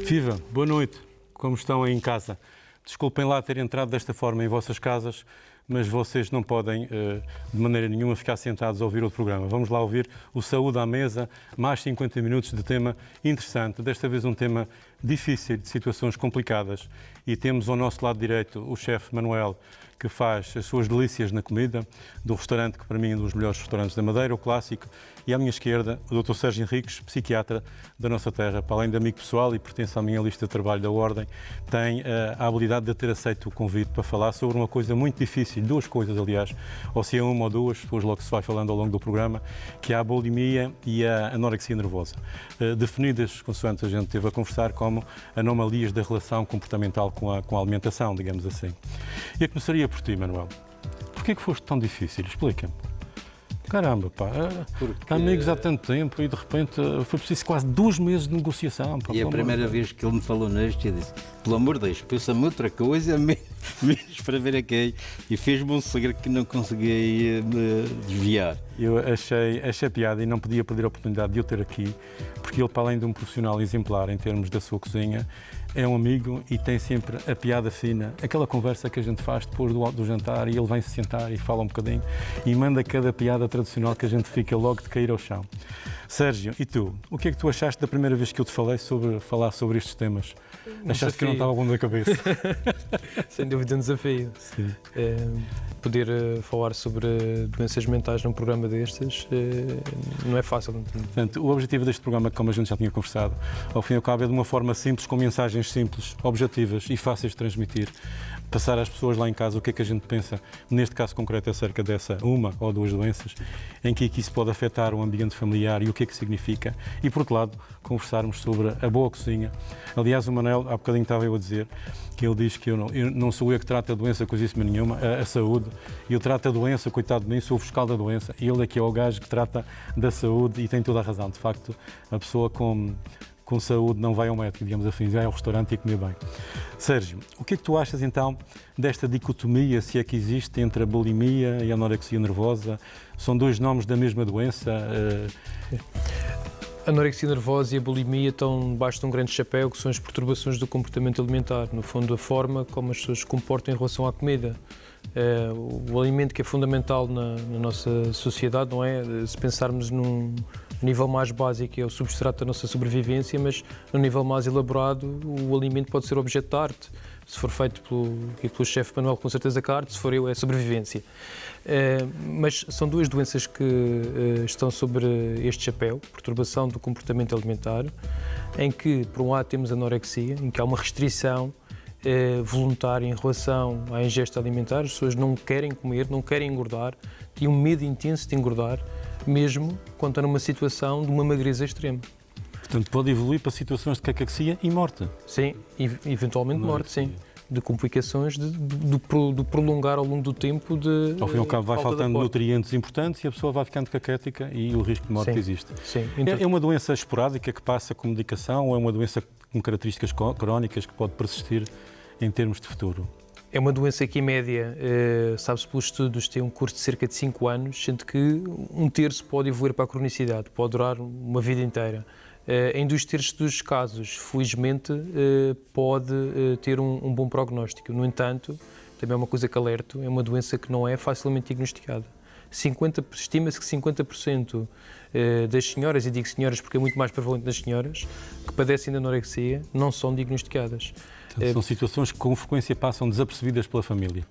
Viva, boa noite. Como estão aí em casa? Desculpem lá ter entrado desta forma em vossas casas, mas vocês não podem, de maneira nenhuma, ficar sentados a ouvir outro programa. Vamos lá ouvir o Saúde à Mesa, mais 50 minutos de tema interessante, desta vez um tema difícil, de situações complicadas. E temos ao nosso lado direito o chefe Manuel, que faz as suas delícias na comida, do restaurante que para mim é um dos melhores restaurantes da Madeira, o Clássico, e à minha esquerda o Dr. Sérgio Henriques, psiquiatra da nossa terra, para além de amigo pessoal e pertence à minha lista de trabalho da Ordem, tem a habilidade de ter aceito o convite para falar sobre uma coisa muito difícil, duas coisas aliás, ou se é uma ou duas, depois logo se vai falando ao longo do programa, que é a bulimia e a anorexia nervosa, definidas, consoante a gente esteve a conversar, como anomalias da relação comportamental com a alimentação, digamos assim. Eu começaria por ti, Manuel. Porquê que foste tão difícil? Explica-me. Caramba, pá, amigos há tanto tempo e de repente foi preciso quase 2 meses de negociação. Pá, e a primeira vez que ele me falou nisto, eu disse, pelo amor de Deus, pensa-me outra coisa, menos para ver aqui, e fez-me um segredo que não consegui desviar. Eu achei piada e não podia perder a oportunidade de eu ter aqui, porque ele, para além de um profissional exemplar em termos da sua cozinha, é um amigo e tem sempre a piada fina, aquela conversa que a gente faz depois do jantar e ele vem se sentar e fala um bocadinho e manda cada piada tradicional que a gente fica logo de cair ao chão. Sérgio, e tu? O que é que tu achaste da primeira vez que eu te falei falar sobre estes temas? Achaste que eu não estava bom da cabeça? Sem dúvida um desafio. Sim. Poder falar sobre doenças mentais num programa destes não é fácil. Portanto, o objetivo deste programa, como a gente já tinha conversado, ao fim e ao cabo é de uma forma simples, com mensagens simples, objetivas e fáceis de transmitir, passar às pessoas lá em casa o que é que a gente pensa, neste caso concreto, acerca dessa uma ou duas doenças, em que isso pode afetar o ambiente familiar e o que é que significa. E, por outro lado, conversarmos sobre a boa cozinha. Aliás, o Manel, há bocadinho estava eu a dizer, que ele diz que eu não sou eu que trato a doença, coisíssima nenhuma, a saúde. Eu trato a doença, coitado de mim, sou o fiscal da doença. E ele é que é o gajo que trata da saúde e tem toda a razão. De facto, a pessoa com saúde não vai ao médico, digamos assim, vai ao restaurante e comer bem. Sérgio, o que é que tu achas então desta dicotomia, se é que existe, entre a bulimia e a anorexia nervosa? São dois nomes da mesma doença? A anorexia nervosa e a bulimia estão debaixo de um grande chapéu, que são as perturbações do comportamento alimentar. No fundo, a forma como as pessoas se comportam em relação à comida. O alimento que é fundamental na nossa sociedade, não é? Se pensarmos num nível mais básico, é o substrato da nossa sobrevivência, mas no nível mais elaborado, o alimento pode ser objeto de arte. Se for feito pelo chefe Manuel, com certeza que a arte, se for eu, é sobrevivência. Mas são duas doenças que estão sobre este chapéu, perturbação do comportamento alimentar, em que, por um lado, temos a anorexia, em que há uma restrição voluntária em relação à ingesta alimentar. As pessoas não querem comer, não querem engordar, têm um medo intenso de engordar, mesmo quando estão numa situação de uma magreza extrema. Portanto, pode evoluir para situações de cacaxia e morte. Sim, eventualmente morte, sim. De complicações do prolongar ao longo do tempo de ao fim e ao cabo vai faltando nutrientes importantes e a pessoa vai ficando caquética e o risco de morte existe. Sim. Então, é uma doença esporádica que passa com medicação ou é uma doença com características crónicas que pode persistir em termos de futuro? É uma doença que, em média, sabe-se pelos estudos, tem um curso de cerca de 5 anos, sendo que 1/3 pode evoluir para a cronicidade, pode durar uma vida inteira. Em 2/3 dos casos, felizmente, pode ter um bom prognóstico. No entanto, também é uma coisa que alerto, é uma doença que não é facilmente diagnosticada. Estima-se que 50% das senhoras, e digo senhoras porque é muito mais prevalente nas senhoras, que padecem de anorexia, não são diagnosticadas. Então, são situações que com frequência passam desapercebidas pela família.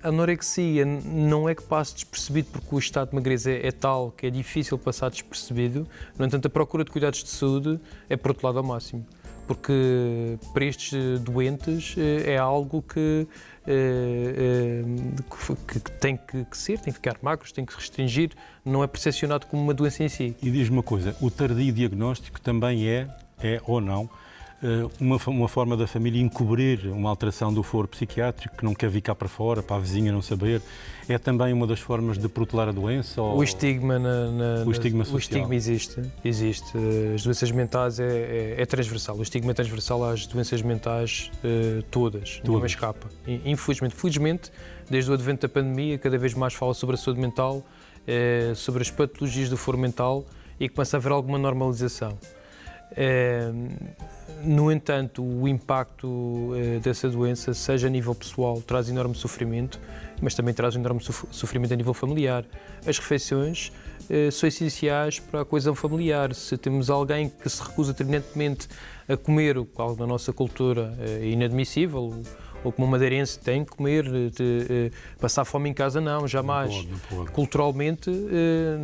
A anorexia não é que passe despercebido porque o estado de magreza é tal que é difícil passar despercebido. No entanto, a procura de cuidados de saúde é por outro lado ao máximo. Porque para estes doentes é algo que tem que ser, tem que ficar magros, tem que restringir, não é percepcionado como uma doença em si. E diz-me uma coisa, o tardio diagnóstico também é ou não, uma forma da família encobrir uma alteração do foro psiquiátrico que não quer vir cá para fora, para a vizinha não saber? É também uma das formas de protelar a doença? O estigma, o estigma social. O estigma existe. As doenças mentais é transversal. O estigma é transversal às doenças mentais todas. Não escapa. Infelizmente. Felizmente, desde o advento da pandemia, cada vez mais fala sobre a saúde mental, sobre as patologias do foro mental e começa a haver alguma normalização. No entanto, o impacto dessa doença, seja a nível pessoal, traz enorme sofrimento, mas também traz um enorme sofrimento a nível familiar. As refeições são essenciais para a coesão familiar. Se temos alguém que se recusa terminantemente a comer, algo na nossa cultura é inadmissível, ou como um madeirense tem que comer, passar fome em casa, não, jamais. Não pode. Culturalmente,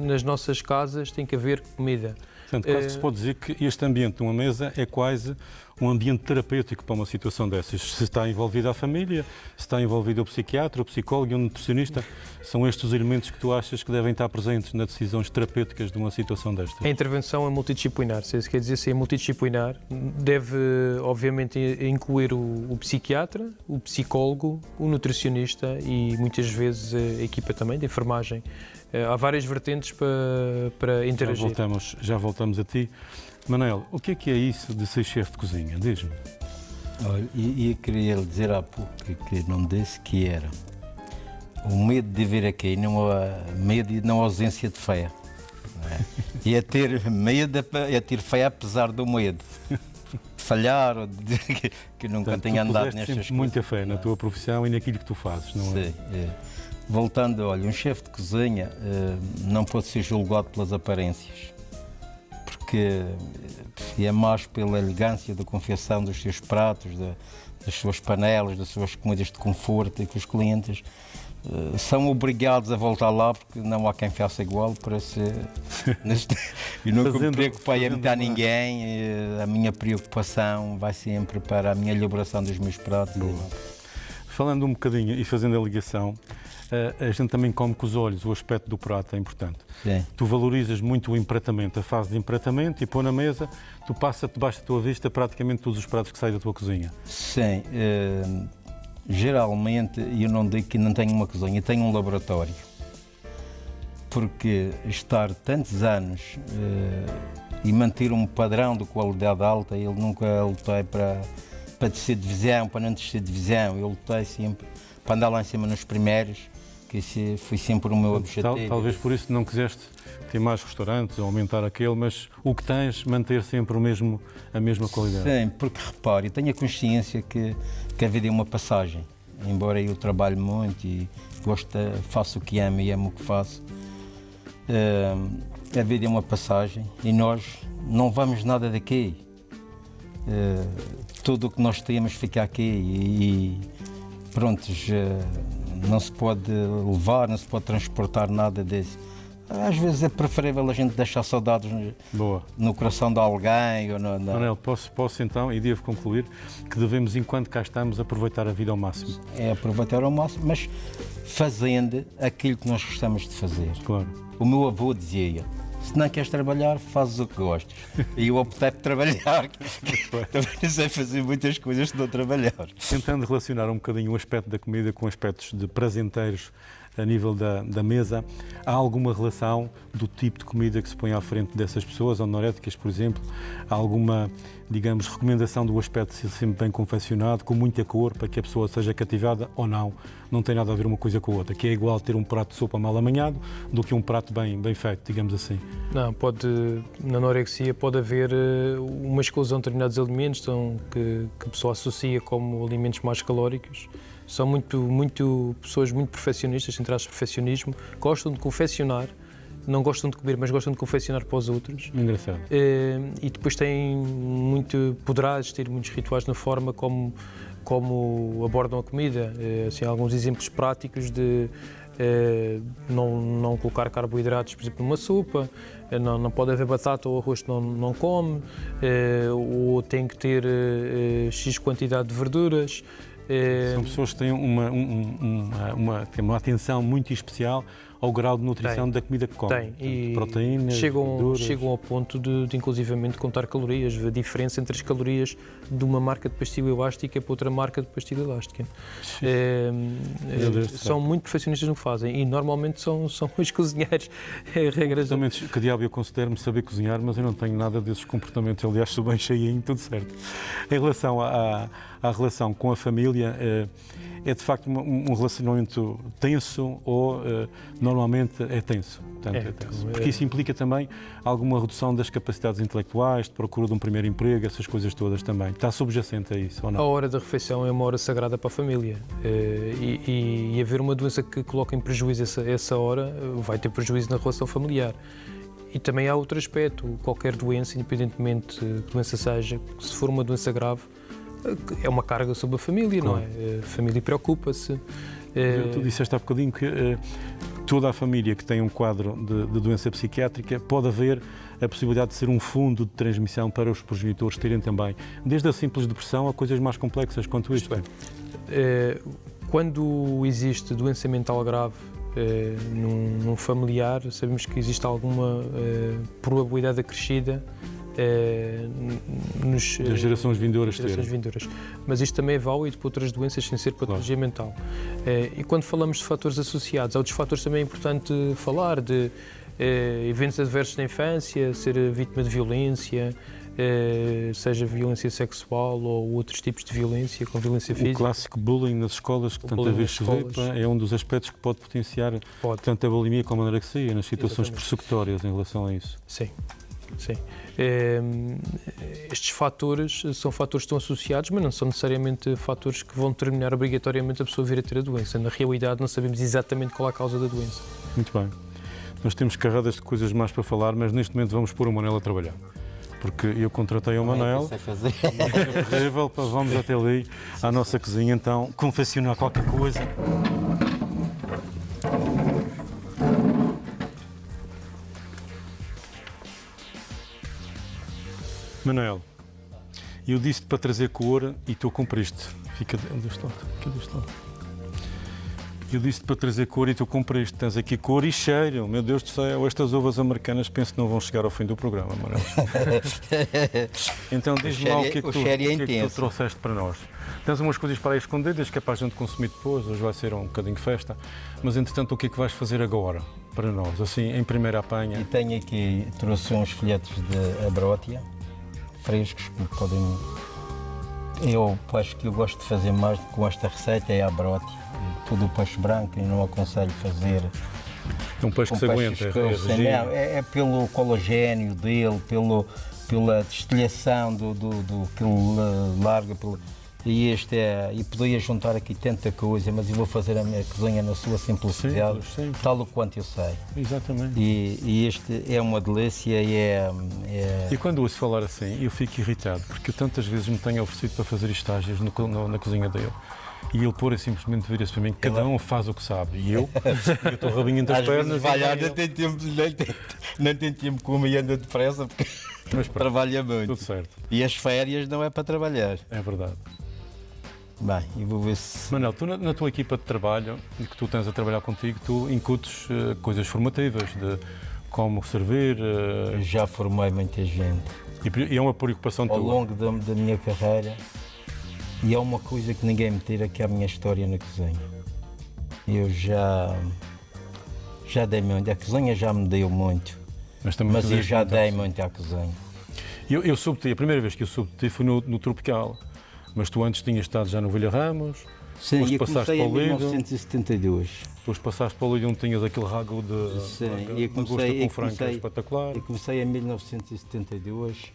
nas nossas casas tem que haver comida. Portanto, quase se pode dizer que este ambiente de uma mesa é quase um ambiente terapêutico para uma situação dessas. Se está envolvida a família, se está envolvido o psiquiatra, o psicólogo e o nutricionista, são estes os elementos que tu achas que devem estar presentes nas decisões terapêuticas de uma situação destas? A intervenção é multidisciplinar, se quer dizer ser multidisciplinar, deve obviamente incluir o psiquiatra, o psicólogo, o nutricionista e muitas vezes a equipa também de enfermagem. Há várias vertentes para interagir. Já voltamos a ti. Manel, o que é isso de ser chefe de cozinha? Diz-me. Olha, e queria lhe dizer há pouco que não disse que era o medo de vir aqui, não a medo e não a ausência de fé. Não é? E a ter medo, a ter fé apesar do medo. De falhar, ou de que nunca Portanto, tenha andado nestas nestas coisas. Muita fé na tua profissão e naquilo que tu fazes, não é? Sim, é. Voltando, olha, um chefe de cozinha não pode ser julgado pelas aparências, porque é mais pela elegância da confecção dos seus pratos, das suas panelas, das suas comidas de conforto, e que os clientes são obrigados a voltar lá, porque não há quem faça igual para ser. E nunca me preocupei a imitar ninguém, a minha preocupação vai sempre para a minha elaboração dos meus pratos. Falando um bocadinho e fazendo a ligação, a gente também come com os olhos, o aspecto do prato é importante. Sim. Tu valorizas muito o empratamento, a fase de empratamento, e pôr na mesa, tu passa debaixo da tua vista praticamente todos os pratos que saem da tua cozinha. Sim, geralmente eu não digo que não tenho uma cozinha, tenho um laboratório. Porque estar tantos anos e manter um padrão de qualidade alta, eu nunca lutei para descer de divisão, para não descer de divisão, eu lutei sempre para andar lá em cima nos primeiros, que esse foi sempre o meu objetivo. Talvez por isso não quiseste ter mais restaurantes ou aumentar aquele, mas o que tens, manter sempre a mesma qualidade. Sim, porque repare, eu tenho a consciência que a vida é uma passagem. Embora eu trabalhe muito e faço o que amo e amo o que faço, a vida é uma passagem e nós não vamos nada daqui. Tudo o que nós temos fica aqui e prontos, não se pode levar, não se pode transportar nada desse. Às vezes é preferível a gente deixar saudades no coração de alguém. Ou Manel, posso então, e devo concluir, que devemos, enquanto cá estamos, aproveitar a vida ao máximo. É aproveitar ao máximo, mas fazendo aquilo que nós gostamos de fazer. Claro. O meu avô dizia: se não queres trabalhar, fazes o que gostas. E eu optei por trabalhar. Também não sei fazer muitas coisas se não trabalhar. Tentando relacionar um bocadinho o aspecto da comida com aspectos de prazenteiros a nível da mesa, há alguma relação do tipo de comida que se põe à frente dessas pessoas, anoréticas, por exemplo? Há alguma, digamos, recomendação do aspecto de ser sempre bem confeccionado, com muita cor, para que a pessoa seja cativada ou não? Não tem nada a ver uma coisa com a outra, que é igual ter um prato de sopa mal amanhado do que um prato bem feito, digamos assim. Não, na anorexia pode haver uma exclusão de determinados alimentos que a pessoa associa como alimentos mais calóricos. São pessoas muito perfeccionistas, sem traços de perfeccionismo, gostam de confeccionar, não gostam de comer, mas gostam de confeccionar para os outros. Engraçado. E depois poderá existir muitos rituais na forma como abordam a comida. Assim, alguns exemplos práticos de não colocar carboidratos, por exemplo, numa sopa, não pode haver batata ou arroz que não come, ou tem que ter X quantidade de verduras. São pessoas que têm uma atenção muito especial ao grau de nutrição da comida que comem. Tem. Proteínas, chegam ao ponto de inclusivamente contar calorias, a diferença entre as calorias de uma marca de pastilha elástica para outra marca de pastilha elástica. São muito perfeccionistas no que fazem e normalmente são os cozinheiros. Exatamente, que diabo eu considero-me saber cozinhar, mas eu não tenho nada desses comportamentos. Aliás, sou bem cheinho, tudo certo. Em relação à relação com a família, é de facto um relacionamento tenso ou normalmente é tenso. Portanto, é tenso. Porque isso implica também alguma redução das capacidades intelectuais, de procura de um primeiro emprego, essas coisas todas também. Está subjacente a isso, ou não? A hora da refeição é uma hora sagrada para a família. E haver uma doença que coloca em prejuízo essa hora vai ter prejuízo na relação familiar. E também há outro aspecto, qualquer doença, independentemente de que doença seja, se for uma doença grave, é uma carga sobre a família, claro. não é? A família preocupa-se. Tu disseste há bocadinho que toda a família que tem um quadro de doença psiquiátrica pode haver a possibilidade de ser um fundo de transmissão para os progenitores terem também, desde a simples depressão a coisas mais complexas quanto isto. Bem, quando existe doença mental grave num familiar, sabemos que existe alguma probabilidade acrescida das gerações vindouras. Mas isto também é válido para outras doenças sem ser patologia mental. E quando falamos de fatores associados, há outros fatores também é importante falar de eventos adversos na infância, ser vítima de violência, seja violência sexual ou outros tipos de violência, com violência física. O clássico bullying nas escolas, que tanta vez se vê, é um dos aspectos que pode potenciar tanto a bulimia como a anorexia, nas situações persecutórias em relação a isso. Sim. Sim. Estes fatores são fatores que estão associados, mas não são necessariamente fatores que vão determinar obrigatoriamente a pessoa vir a ter a doença. Na realidade, não sabemos exatamente qual é a causa da doença. Muito bem. Nós temos carradas de coisas mais para falar, mas neste momento vamos pôr o Manel a trabalhar. Porque eu contratei o Manel, vamos até ali à nossa cozinha, então, confeccionar qualquer coisa. Manel, eu disse-te para trazer cor e tu cumpriste. Fica deste lado. Eu disse-te para trazer cor e tu cumpriste. Tens aqui cor e cheiro. Meu Deus do céu, estas uvas americanas penso que não vão chegar ao fim do programa, Manel. Então diz-me lá o que é que tu trouxeste para nós. Tens umas coisas para aí escondidas que é para a gente consumir depois, hoje vai ser um bocadinho de festa, mas entretanto o que é que vais fazer agora para nós, assim, em primeira apanha? E tenho aqui, trouxe uns folhetos de abrótia, frescos, como podem... Eu acho que eu gosto de fazer mais com esta receita, é a abrótia. Todo o peixe branco, e não aconselho fazer... É um peixe que se aguenta, é pelo colagênio dele, pela destilhação do que ele larga. E este e podia juntar aqui tanta coisa, mas eu vou fazer a minha cozinha na sua simplicidade, tal o quanto eu sei. Exatamente. E este é uma delícia E quando ouço falar assim, eu fico irritado, porque eu tantas vezes me tenho oferecido para fazer estágios na cozinha dele. E ele pôr simplesmente vira-se para mim, cada um faz o que sabe. E eu estou rabinho entre as pernas. Não tem tempo como e anda depressa, porque trabalha muito. Tudo certo. E as férias não é para trabalhar. É verdade. Bem, e vou ver se... Manel, tu na tua equipa de trabalho, e que tu tens a trabalhar contigo, tu incutes coisas formativas de como servir... Eu já formei muita gente. E é uma preocupação tua? Ao longo da minha carreira, e é uma coisa que ninguém me tira, que é a minha história na cozinha. Eu já dei muito, a cozinha já me deu muito, mas eu já dei muito à cozinha. Eu soube-te, a primeira vez que eu soube-te foi no Tropical. Mas tu antes tinhas estado já no Vilha Ramos, sim, depois passaste para o Lido. Em 1972. Depois passaste para o Lido onde tinhas aquele rago de gosto com frango espetacular. Eu comecei em 1972,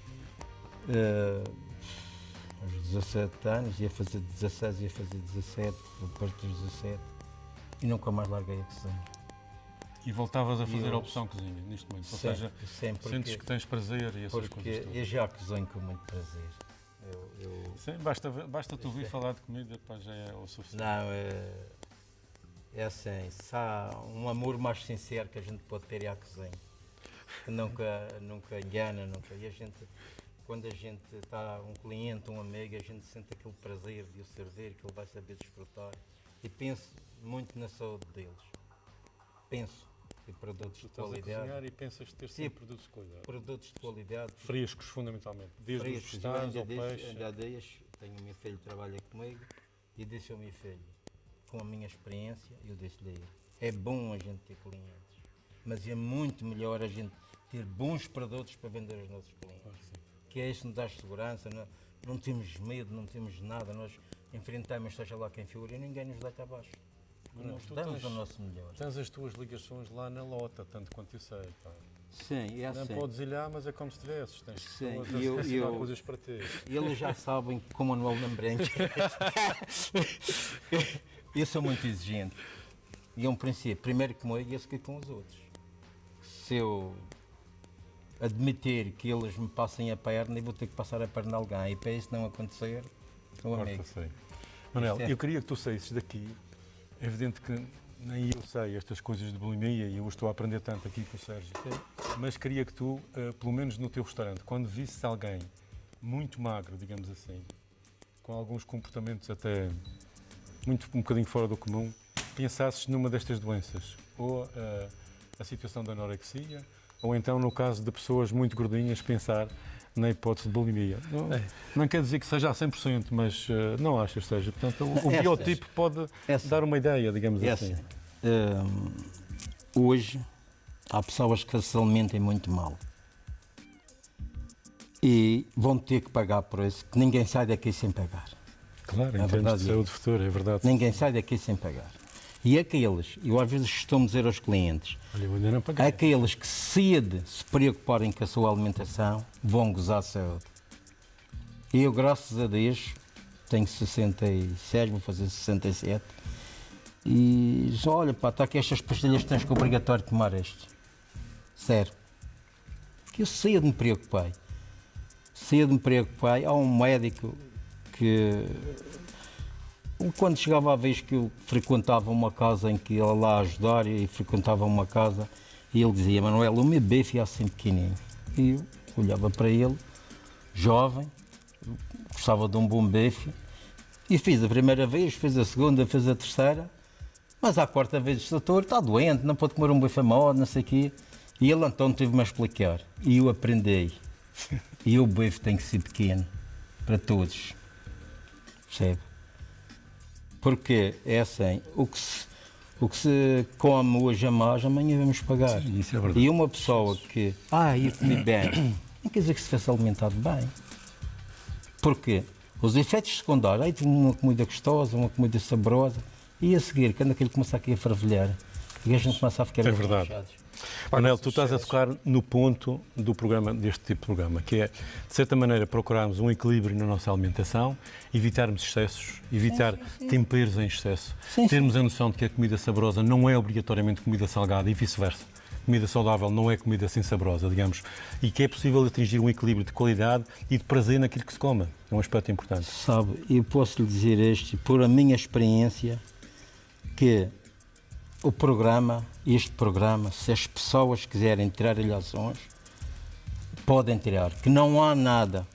aos 17 anos, ia fazer 16, ia fazer 17, depois dos 17, e nunca mais larguei a cozinha. E voltavas a fazer a opção cozinha, neste momento? Ou seja, sentes que tens prazer e essas coisas todas? Eu já cozinho com muito prazer. Sim, basta tu ouvir falar de comida, pá, já é o suficiente. Não, é assim, se há um amor mais sincero que a gente pode ter à cozinha, que nunca engana, e a gente, quando a gente está um cliente, um amigo, a gente sente aquele prazer de o servir, que ele vai saber desfrutar, e penso muito na saúde deles. Penso em produtos de qualidade. A cozinhar e pensas ter sempre produtos de qualidade. Produtos de qualidade. Frescos, fundamentalmente. Desde os vegetais ao peixe. Tenho o meu filho que trabalha comigo e disse ao meu filho, com a minha experiência, eu disse-lhe, é bom a gente ter clientes, mas é muito melhor a gente ter bons produtos para vender aos nossos clientes. Que é isso que nos dá segurança, não temos medo, não temos nada, nós enfrentamos, seja lá quem for, e ninguém nos deita abaixo. nós tu damos tens- o nosso melhor. Tens as tuas ligações lá na Lota, tanto quanto eu sei. Pá. Sim, é Não assim. podes ir lá, mas é como se tivesses. Tens Sim, pessoas a eu- ensinar eu- coisas para ti. Eles já sabem que o Manuel Lambrenque eu sou muito exigente. E é um princípio, primeiro que eu e a seguir com os outros. Se eu admitir que eles me passem a perna, eu vou ter que passar a perna a alguém. E para isso não acontecer, meu amigo. Corta-se aí. Manel, Isto é- eu queria que tu saísses daqui. É evidente que nem eu sei estas coisas de bulimia e eu estou a aprender tanto aqui com o Sérgio. Mas queria que tu, pelo menos no teu restaurante, quando visses alguém muito magro, digamos assim, com alguns comportamentos até um bocadinho fora do comum, pensasses numa destas doenças. Ou a situação da anorexia, ou então, no caso de pessoas muito gordinhas, pensar na hipótese de bulimia. Não quer dizer que seja a 100%, mas não achas que seja. Portanto, o Essa- biotipo pode essa- dar uma ideia, digamos É assim. assim. Hoje há pessoas que se alimentem muito mal. E vão ter que pagar por isso, que ninguém sai daqui sem pagar. Claro, em É termos verdade. de saúde futura, é verdade. Ninguém sai daqui sem pagar. E aqueles, eu às vezes costumo dizer aos clientes, Olha, eu ainda não paguei. aqueles que cedo se preocuparem com a sua alimentação vão gozar a saúde. E eu, graças a Deus, tenho 66, vou fazer 67, e diz, olha pá, está aqui estas pastilhas, tens que obrigatório tomar este. Sério. Que eu cedo me preocupei. Cedo me preocupei. Há um médico que, quando chegava a vez que eu frequentava uma casa em que ele lá a ajudar e frequentava uma casa, e ele dizia, Manuel, o meu bife é assim pequenininho. E eu olhava para ele, jovem, gostava de um bom bife, e fiz a primeira vez, fiz a segunda, fiz a terceira, mas à quarta vez disse, doutor, está doente, não pode comer um bife a modo, não sei o quê. E ele então teve-me a explicar, e eu aprendi. E o bife tem que ser pequeno, para todos. Percebe? Porque é assim, o que se come hoje a mais, amanhã vamos pagar. Sim, isso é verdade. E uma pessoa que, eu comi bem, não quer dizer que se fosse alimentado bem. Porquê? Os efeitos secundários, tive uma comida gostosa, uma comida saborosa, e a seguir, quando aquilo começa aqui a fervilhar, e a gente começa a ficar É verdade. relaxados. Manel, tu estás a tocar no ponto do programa, deste tipo de programa, que é, de certa maneira, procurarmos um equilíbrio na nossa alimentação, evitarmos excessos, evitar temperos em excesso, Sim, termos a noção de que a comida saborosa não é obrigatoriamente comida salgada e vice-versa. Comida saudável não é comida assim saborosa, digamos, e que é possível atingir um equilíbrio de qualidade e de prazer naquilo que se come. É um aspecto importante. Sabe, eu posso lhe dizer isto, por a minha experiência, que este programa, se as pessoas quiserem tirar lições, podem tirar, que não há nada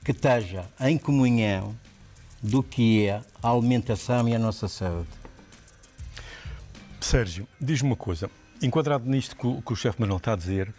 que esteja em comunhão do que é a alimentação e a nossa saúde. Sérgio, diz-me uma coisa, enquadrado nisto que o chefe Manuel está a dizer,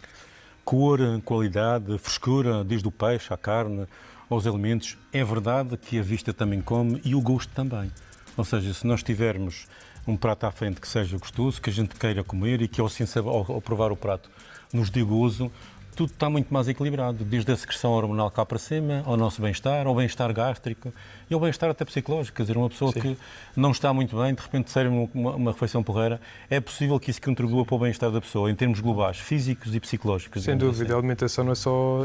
cor, qualidade, frescura, desde o peixe à carne, aos alimentos, é verdade que a vista também come e o gosto também. Ou seja, se nós tivermos um prato à frente que seja gostoso, que a gente queira comer e que ao provar o prato nos dê gozo, tudo está muito mais equilibrado, desde a secreção hormonal cá para cima, ao nosso bem-estar, ao bem-estar gástrico e ao bem-estar até psicológico. Quer dizer, uma pessoa que não está muito bem, de repente serve uma refeição porreira, é possível que isso contribua para o bem-estar da pessoa, em termos globais, físicos e psicológicos. Sem digamos dúvida, a assim. alimentação não é só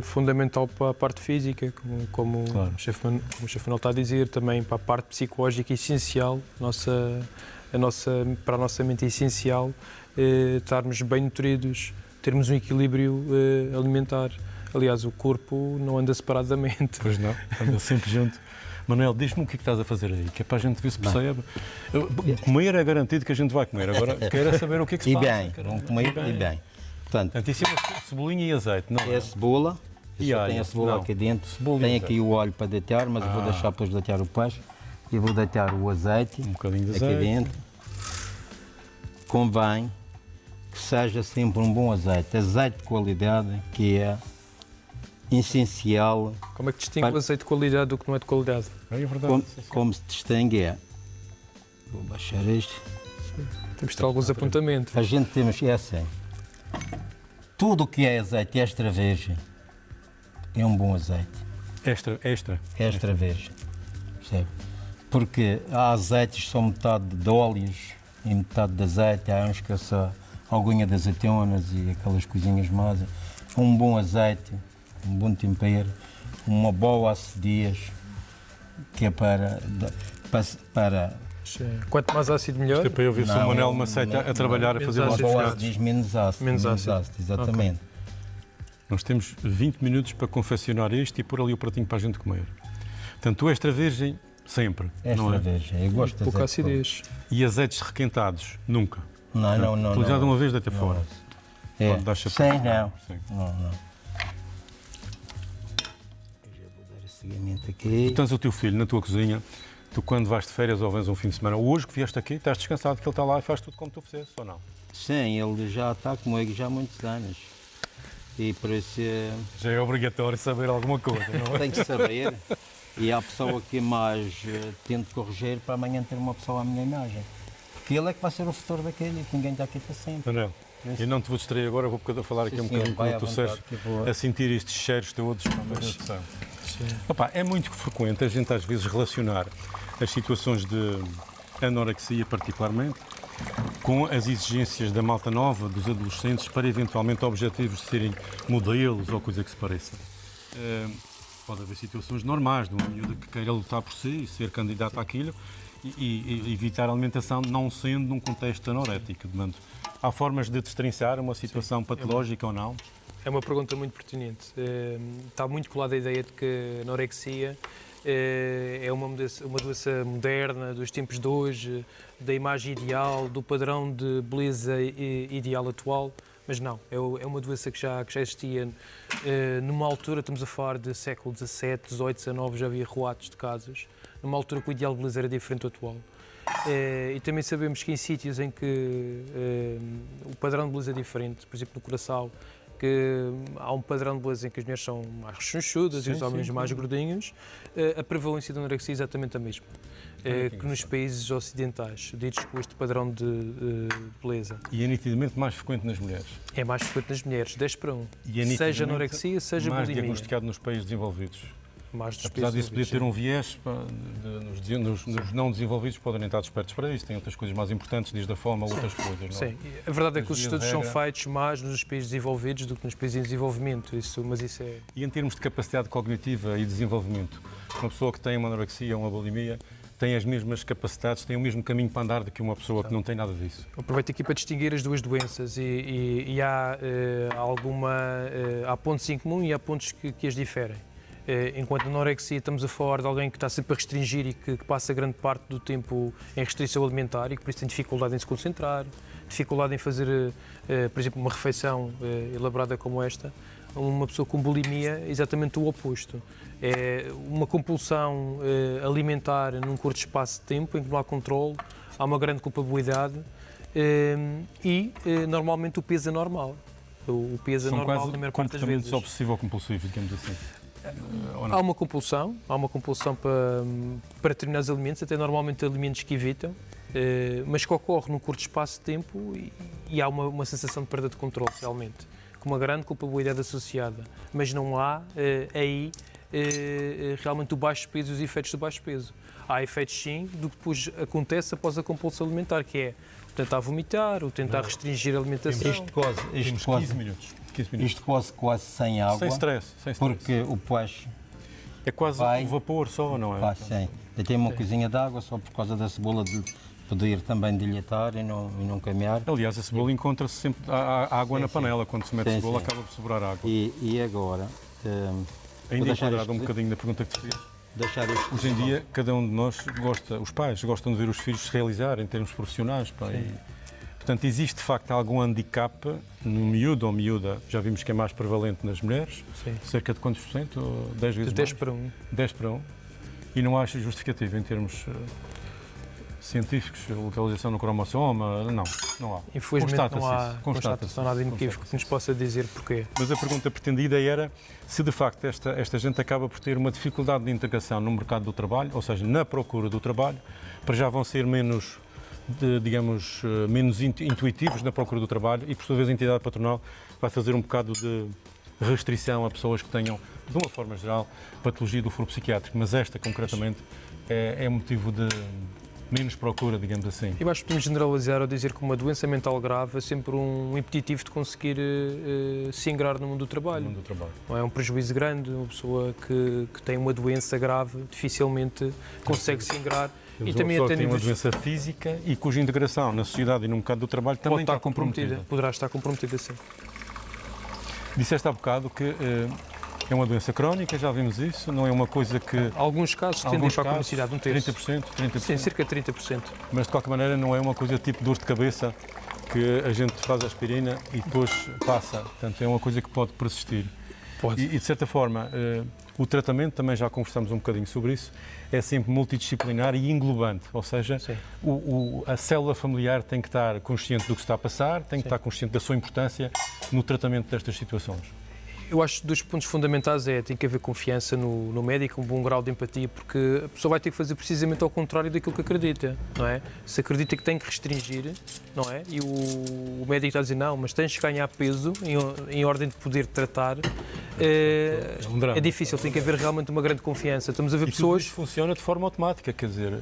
fundamental para a parte física, como Claro. o chefe Manuel está a dizer, também para a parte psicológica essencial, para a nossa mente é essencial estarmos bem nutridos, termos um equilíbrio alimentar. Aliás, o corpo não anda separado da mente. Pois não, anda sempre junto. Manuel, diz-me o que é que estás a fazer aí, que é para a gente ver se percebe. Comer é garantido que a gente vai comer, agora quero é saber o que é que se E passa. bem, vão comer e bem. Portanto, Portanto, em cima cebolinha e azeite, não é é? a cebola, E só alho? tem a cebola Não. aqui dentro, Cebola e tem azeite. aqui o óleo para deitar, mas eu vou deixar depois deitar o peixe e vou deitar o azeite Um bocadinho de aqui azeite. dentro. Convém que seja sempre um bom azeite de qualidade, que é essencial. Como é que distingue o azeite de qualidade do que não é de qualidade? É verdade. Como se distingue é, vou baixar isto, Temos de ter alguns apontamentos. a gente temos, é assim, tudo o que é azeite extra virgem é um bom azeite. Extra. Extra virgem, percebe? Porque há azeites, são metade de óleos e metade de azeite, há uns que é só alguma de azeitonas e aquelas coisinhas mais. Um bom azeite, um bom tempero, uma boa acidez, que é para Quanto mais ácido, melhor. Isto é para eu ver se o Manel me aceita a trabalhar, a fazer menos os uma boa pescados. acidez menos ácido. Menos ácido. Exatamente. Nós temos 20 minutos para confeccionar isto e pôr ali o pratinho para a gente comer. Portanto, o extra virgem, sempre. Não Esta é? vez, eu gosto de Pouca azeite. acidez. E azeites requentados, nunca. Não. Utilizado uma vez, deita fora. É. Pode dar Sim, chapéu. não. Sim. Não. Eu já vou dar o seguimento aqui. Tens o teu filho na tua cozinha, tu quando vais de férias ou vens um fim de semana, hoje que vieste aqui, estás descansado que ele está lá e faz tudo como tu fizeste, ou não? Sim, ele já está comigo já há muitos anos. E por isso Já é obrigatório saber alguma coisa, não é? tem que saber. E há a pessoa que mais tento corrigir para amanhã ter uma pessoa à minha imagem. Porque ele é que vai ser o futuro daquele, que ninguém está aqui para sempre. Manel, eu não te vou distrair agora, vou falar aqui um bocadinho vai como à tu vontade, disseste, que eu vou- a sentir estes cheiros todos. Opa, é muito frequente a gente às vezes relacionar as situações de anorexia particularmente com as exigências da malta nova, dos adolescentes, para eventualmente objetivos de serem modelos ou coisa que se pareça. Pode haver situações normais de uma miúda que queira lutar por si e ser candidata àquilo e evitar a alimentação não sendo num contexto anorético. Há formas de destrinçar uma situação patológica ou não? É uma pergunta muito pertinente. Está muito colada a ideia de que a anorexia é uma doença moderna dos tempos de hoje, da imagem ideal, do padrão de beleza ideal atual, mas não, é uma doença que já existia numa altura, estamos a falar de século XVII, XVIII, XIX, já havia relatos de casos, numa altura que o ideal de beleza era diferente do atual. E também sabemos que em sítios em que o padrão de beleza é diferente, por exemplo no Curaçao, que há um padrão de beleza em que as mulheres são mais rechonchudas e os homens mais gordinhos, a prevalência da anorexia é exatamente a mesma que nos países ocidentais, ditos com este padrão de beleza. E é nitidamente mais frequente nas mulheres. É mais frequente nas mulheres, 10 para 1. E é Seja nitidamente anorexia, seja mais bulimia. diagnosticado nos países desenvolvidos. Mais dos Apesar disso poder países ter um viés, nos não desenvolvidos podem estar despertos para isso. Tem outras coisas mais importantes, desde a fome a outras coisas. Não é? Sim, a verdade é que os Mas, via de estudos são regra- feitos mais nos países desenvolvidos do que nos países em desenvolvimento, mas isso é... E em termos de capacidade cognitiva e desenvolvimento, uma pessoa que tem uma anorexia ou uma bulimia tem as mesmas capacidades, tem o mesmo caminho para andar do que uma pessoa que não tem nada disso. Aproveito aqui para distinguir as duas doenças e há há pontos em comum e há pontos que as diferem. Enquanto na anorexia estamos a falar de alguém que está sempre a restringir e que passa grande parte do tempo em restrição alimentar e que por isso tem dificuldade em se concentrar, dificuldade em fazer, por exemplo, uma refeição elaborada como esta. Uma pessoa com bulimia é exatamente o oposto. É uma compulsão alimentar num curto espaço de tempo em que não há controle, há uma grande culpabilidade e normalmente o peso é normal. O peso é São normal quase na maior parte das comportamentos vezes. obsessivo-compulsivos, digamos assim. Ou não? Há uma compulsão para determinados alimentos, até normalmente alimentos que evitam, mas que ocorre num curto espaço de tempo e há uma sensação de perda de controle, realmente, com uma grande culpabilidade associada. Mas não há aí realmente o baixo peso e os efeitos do baixo peso. Há efeitos sim do que depois acontece após a compulsão alimentar, que é o tentar vomitar, o tentar restringir a alimentação. Isto Temos 15 minutos. 15 minutos. Isto quase sem água. Sem stress. Porque o peixe É quase vai- um vapor só, não é? faz sem. Eu tenho uma coisinha de água só por causa da cebola de poder também dilatar e não caminhar. Aliás, a cebola encontra-se sempre há água Sim, na sim. panela. Quando se mete Sim, cebola, sim. acaba por sobrar água. E agora, Ainda deixar enquadrado um isto- bocadinho da pergunta que te fiz. deixar isto. Hoje em dia, cada um de nós gosta, os pais gostam de ver os filhos se realizar em termos profissionais. Pá, e, portanto, existe de facto algum handicap no miúdo ou miúda, já vimos que é mais prevalente nas mulheres, Sim. cerca de quantos por cento? 10 vezes De 10 mais? para 1. 10 para 1. E não acha justificativo em termos científicos, localização no cromossoma? Não há. Infelizmente não há Constata-se. constatação nada inequívoco que nos possa dizer porquê. Mas a pergunta pretendida era se de facto esta gente acaba por ter uma dificuldade de integração no mercado do trabalho, ou seja, na procura do trabalho, para já vão ser menos, menos intuitivos na procura do trabalho e, por sua vez, a entidade patronal vai fazer um bocado de restrição a pessoas que tenham, de uma forma geral, patologia do foro psiquiátrico, mas esta, concretamente, é motivo de menos procura, digamos assim. Eu acho que podemos generalizar ao dizer que uma doença mental grave é sempre um impeditivo de conseguir se ingrar no mundo do trabalho. No mundo do trabalho. Não é um prejuízo grande, uma pessoa que tem uma doença grave dificilmente consegue se ingrar. E também tem uma doença física e cuja integração na sociedade e no mercado do trabalho também está comprometida. Poderá estar comprometida, sim. Disseste há bocado que é uma doença crónica, já vimos isso, não é uma coisa que... Alguns casos tendem para a cronicidade, um terço. 30%? Sim, cerca de 30%. Mas de qualquer maneira não é uma coisa tipo dor de cabeça que a gente faz a aspirina e depois passa. Portanto, é uma coisa que pode persistir. Pode. E de certa forma, o tratamento, também já conversamos um bocadinho sobre isso, é sempre multidisciplinar e englobante, ou seja, a célula familiar tem que estar consciente do que está a passar, tem que estar consciente da sua importância no tratamento destas situações. Eu acho que 2 pontos fundamentais tem que haver confiança no médico, um bom grau de empatia, porque a pessoa vai ter que fazer precisamente ao contrário daquilo que acredita, não é? Se acredita que tem que restringir, não é? E o médico está a dizer, não, mas tens que ganhar peso em ordem de poder tratar, é difícil, tem que haver realmente uma grande confiança. Estamos a ver pessoas... Isso funciona de forma automática, quer dizer...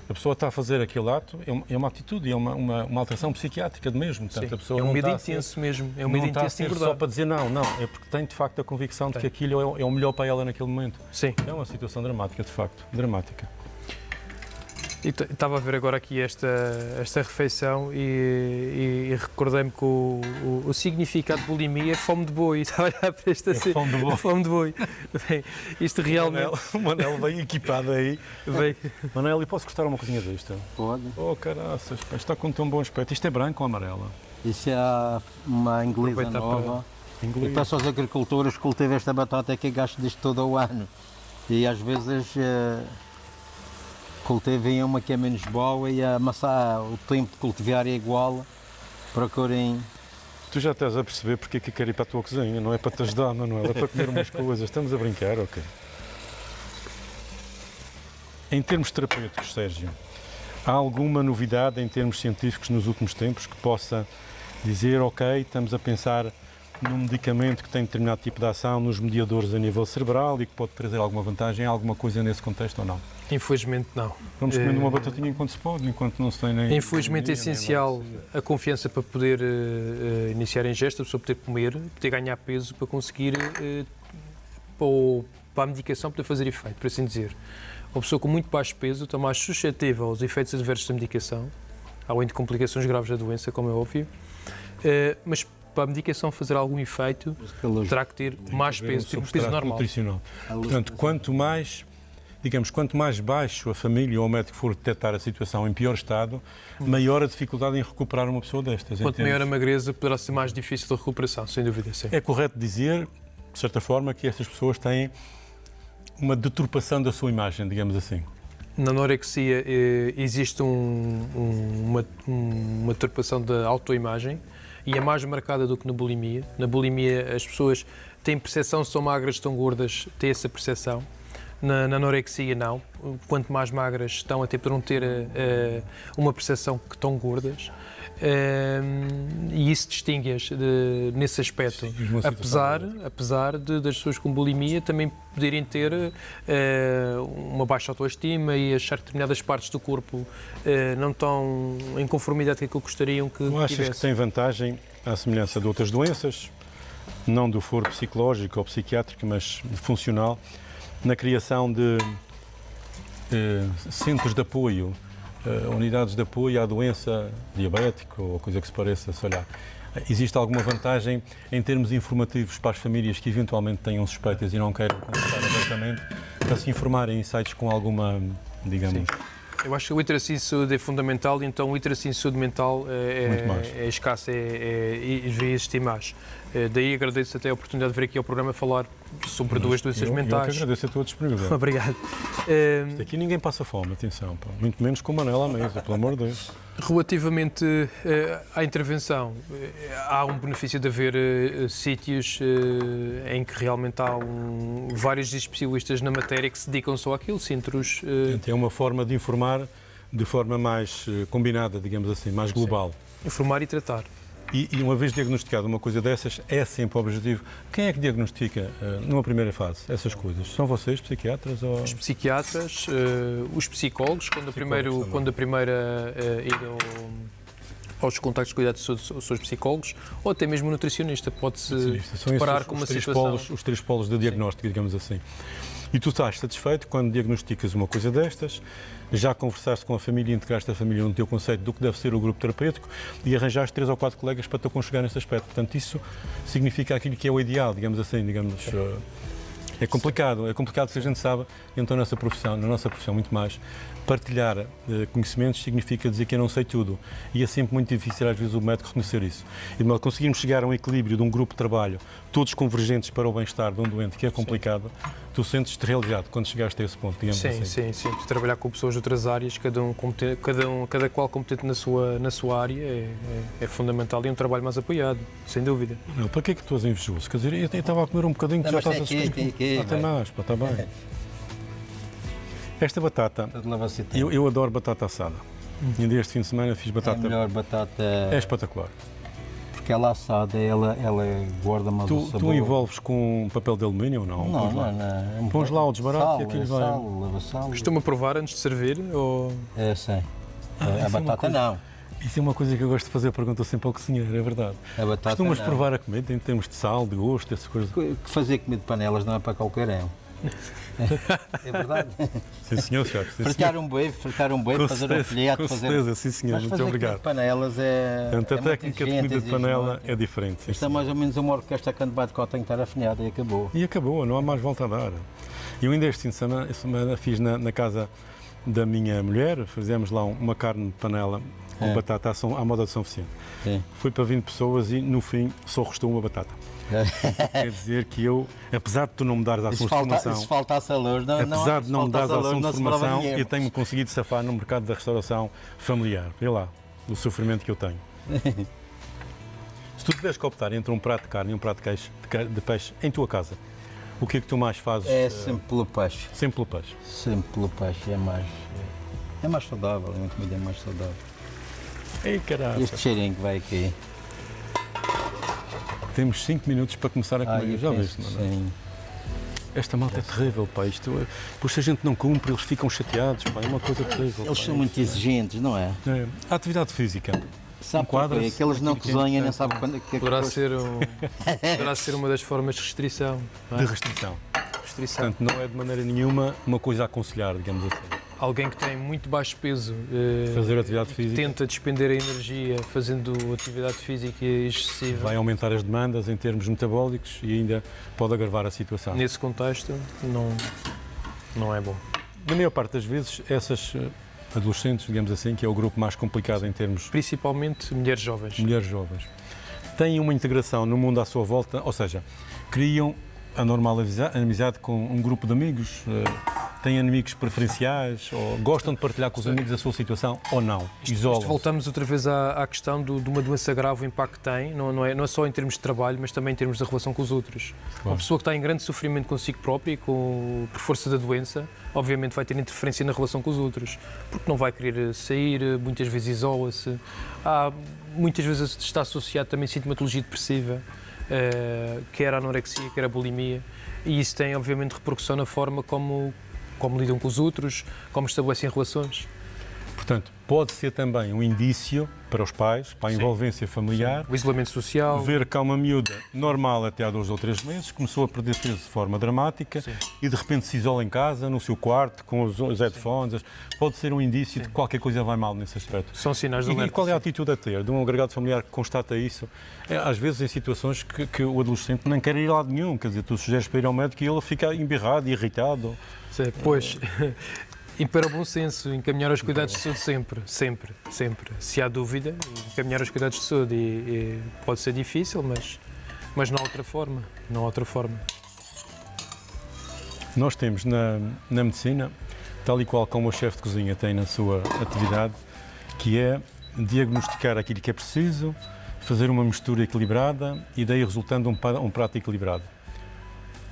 A pessoa está a fazer aquele ato, é uma atitude, é uma alteração psiquiátrica de mesmo. Portanto, a pessoa é um medo intenso mesmo, é um medo intenso de engordar. Só para dizer não, é porque tem de facto a convicção de que aquilo é o melhor para ela naquele momento. Sim. É uma situação dramática, de facto, dramática. E estava a ver agora aqui esta refeição e recordei-me que o significado de bulimia é fome de boi. Estava a olhar para esta assim. Fome de boi. Fome de boi. Bem, isto realmente... O Manel veio equipado aí. Bem... Manel, e posso gostar uma coisinha disto? Pode. Oh, caraças, está com tão bom aspecto. Isto é branco ou amarela? Isso é uma inglesa nova. E peço aos agricultores que cultivem esta batata que gasto disto todo o ano. E às vezes... cultivem uma que é menos boa e o tempo de cultivar é igual, procurem... Tu já estás a perceber porque é que eu quero ir para a tua cozinha, não é para te ajudar, Manuel, é para comer umas coisas. Estamos a brincar, ok. Em termos terapêuticos, Sérgio, há alguma novidade em termos científicos nos últimos tempos que possa dizer, ok, estamos a pensar num medicamento que tem determinado tipo de ação nos mediadores a nível cerebral e que pode trazer alguma vantagem, alguma coisa nesse contexto ou não? Infelizmente não. Vamos comendo uma batatinha enquanto se pode, enquanto não se tem nem... Infelizmente é essencial a confiança para poder iniciar a ingesta, a pessoa poder comer, poder ganhar peso para conseguir, para a medicação poder fazer efeito, por assim dizer. Uma pessoa com muito baixo peso está mais suscetível aos efeitos adversos da medicação, além de complicações graves da doença, como é óbvio, mas para a medicação fazer algum efeito, terá que ter mais peso, ter um peso normal. Nutricional. Portanto, quanto mais baixo a família ou o médico for detectar a situação em pior estado, maior a dificuldade em recuperar uma pessoa destas. Quanto maior a magreza, poderá ser mais difícil de recuperação, sem dúvida. Sim. É correto dizer, de certa forma, que estas pessoas têm uma deturpação da sua imagem, digamos assim. Na anorexia existe uma deturpação da autoimagem e é mais marcada do que na bulimia. Na bulimia as pessoas têm percepção se são magras, se estão gordas, têm essa percepção. Na anorexia não. Quanto mais magras estão, até poderão ter uma percepção que estão gordas. E isso distingue-as nesse aspecto. Apesar das pessoas com bulimia também poderem ter uma baixa autoestima e achar que determinadas partes do corpo não estão em conformidade com aquilo que gostariam que tivesse. Achas que tem vantagem, à semelhança de outras doenças, não do foro psicológico ou psiquiátrico, mas funcional, na criação de centros de apoio, unidades de apoio à doença diabética ou coisa que se pareça, sei lá. Existe alguma vantagem em termos informativos para as famílias que eventualmente tenham suspeitas e não queiram conversar abertamente para se informarem em sites com alguma, digamos... Sim. Eu acho que o literacia em saúde é fundamental, então o literacia em saúde mental é escasso e devia existir mais. Daí agradeço até a oportunidade de vir aqui ao programa falar sobre duas doenças mentais. Eu que agradeço a tua disponibilidade. Obrigado. Isto aqui ninguém passa fome, atenção, pá. Muito menos com o Manel à mesa, pelo amor de Deus. Relativamente à intervenção, há um benefício de haver sítios em que realmente há vários especialistas na matéria que se dedicam só àquilo, centros... É uma forma de informar de forma mais combinada, digamos assim, mais global. Sim. Informar e tratar. E uma vez diagnosticado uma coisa dessas, é sempre o objetivo. Quem é que diagnostica, numa primeira fase, essas coisas? São vocês, psiquiatras? Ou... Os psiquiatras, os psicólogos, quando a primeira ir aos contactos de cuidados de saúde são os psicólogos, ou até mesmo o nutricionista, pode-se deparar com uma situação. Os três polos de diagnóstico, digamos assim. E tu estás satisfeito quando diagnosticas uma coisa destas, já conversaste com a família, integraste a família no teu conceito do que deve ser o grupo terapêutico e arranjaste 3 ou 4 colegas para te aconchegar nesse aspecto. Portanto, isso significa aquilo que é o ideal, digamos assim, É complicado que a gente saiba, então na nossa profissão muito mais, partilhar conhecimentos significa dizer que eu não sei tudo. E é sempre muito difícil, às vezes, o médico reconhecer isso. E de modo que conseguirmos chegar a um equilíbrio de um grupo de trabalho, todos convergentes para o bem-estar de um doente, que é complicado, tu sentes-te realizado quando chegaste a esse ponto, digamos assim. Sim. Trabalhar com pessoas de outras áreas, cada qual competente na sua área, é fundamental e é um trabalho mais apoiado, sem dúvida. Não, para que é que tu és invejoso? Quer dizer, eu estava a comer um bocadinho, que já estás a escrever. Até mais, está bem. Esta batata, eu adoro batata assada. E ainda este fim de semana fiz batata. É a melhor batata. É espetacular. Porque ela assada, ela guarda mais o sabor. Tu envolves com papel de alumínio ou não? Não. Pões lá o desbarato e aquilo vai... Leva sal. Costuma provar antes de servir? Ou... Sim. A batata não. Isso é uma coisa que eu gosto de fazer, pergunto sempre ao cozinheiro, é verdade. A batata Costumas não. provar a comida em termos de sal, de gosto, essas coisas? Fazer comida de panelas não é para qualquer um. É verdade. Sim, senhor, chefe. Fritar um beijo, fazer um filete. Com certeza, sim, senhor. Mas muito obrigado. De panelas é. Portanto, a técnica de comida de panela é diferente. Isto é mais ou menos uma orquestra que bate com tem que estar afinhada e acabou. E acabou, não há mais volta a dar. Eu ainda este fim de semana fiz na casa da minha mulher, fizemos lá uma carne de panela com batata à moda de São Vicente. Foi para 20 pessoas e no fim só restou uma batata. Quer dizer que eu, apesar de tu não me dares a sua formação, se faltasse a luz, apesar de não me dares a sua formação, eu tenho conseguido safar no mercado da restauração familiar. Vê lá, o sofrimento que eu tenho. Se tu tiveres que optar entre um prato de carne e um prato de peixe em tua casa, o que é que tu mais fazes? É sempre pelo peixe. Sempre pelo peixe. Sempre pelo peixe, é mais saudável, a minha comida é mais saudável. Ei, caralho. Este cheirinho que vai aqui. Temos 5 minutos para começar a comer, já viste, não é? Sim. Esta malta é terrível, pá. Pois se a gente não cumpre, eles ficam chateados, pá. É uma coisa terrível. Eles são muito exigentes, não é? A atividade física. Sabe porquê? Que eles não cozinham, nem sabem quando... Poderá ser uma das formas de restrição. Não é? De restrição. Portanto, não é de maneira nenhuma uma coisa a aconselhar, digamos assim. Alguém que tem muito baixo peso, fazer atividade física, tenta despender a energia fazendo atividade física excessiva. Vai aumentar as demandas em termos metabólicos e ainda pode agravar a situação. Nesse contexto, não é bom. Na maior parte das vezes, essas adolescentes, digamos assim, que é o grupo mais complicado em termos... Principalmente mulheres jovens. Mulheres jovens. Têm uma integração no mundo à sua volta, ou seja, criam a normal amizade com um grupo de amigos, têm amigos preferenciais, ou gostam de partilhar com os amigos a sua situação, ou não? Isolam-se. Voltamos outra vez à questão de uma doença grave, o impacto que tem, não é só em termos de trabalho, mas também em termos da relação com os outros. Claro. Uma pessoa que está em grande sofrimento consigo própria e por força da doença, obviamente vai ter interferência na relação com os outros, porque não vai querer sair, muitas vezes isola-se, muitas vezes está associado também a sintomatologia depressiva, quer a anorexia, quer a bulimia, e isso tem obviamente repercussão na forma como lidam com os outros, como estabelecem relações. Portanto, pode ser também um indício para os pais, para a envolvência familiar. Sim. O isolamento social. Ver que há uma miúda normal até há 2 ou 3 meses, começou a perder peso de forma dramática. Sim. E de repente se isola em casa, no seu quarto, com os headphones. Sim. Pode ser um indício de que qualquer coisa vai mal nesse aspecto. São sinais de alerta. E qual é a atitude a ter de um agregado familiar que constata isso? Às vezes em situações que o adolescente nem quer ir a lado nenhum. Quer dizer, tu sugeres para ir ao médico e ele fica embirrado, irritado. Sim, pois... Impera o bom senso, encaminhar os cuidados de saúde sempre. Se há dúvida, encaminhar os cuidados de saúde e pode ser difícil, mas não há outra forma. Nós temos na medicina, tal e qual como o chefe de cozinha tem na sua atividade, que é diagnosticar aquilo que é preciso, fazer uma mistura equilibrada e daí resultando um prato equilibrado.